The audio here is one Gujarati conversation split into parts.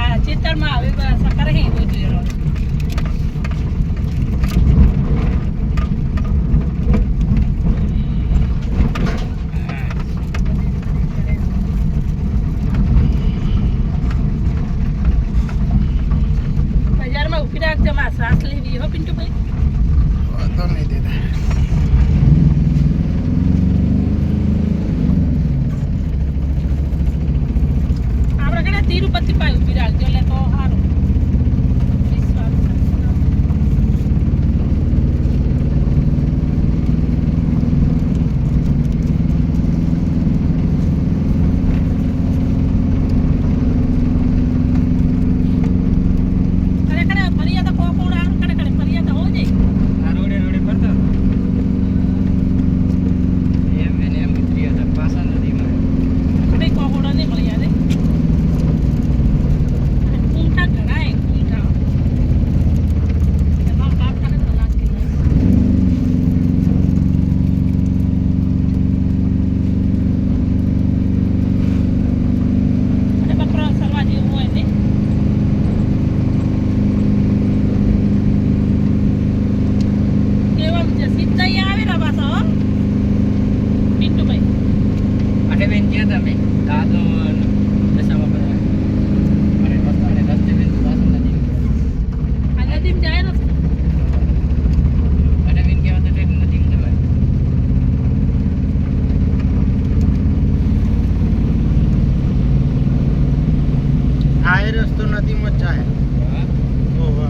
આ ચિત્તરમાં આવે સકર હે બધું બજારમાં ઉભી રાખજે માં શ્વાસ લેવી હો પિન્ટુભાઈ તો નહીં દેતા તિરુપતિ પાય ઉભી રાખજો એટલે તો સારું રસ્તો નથી મજા હે ઓહો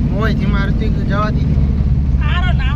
મોય થી મારતી જવા દીધી સારો ના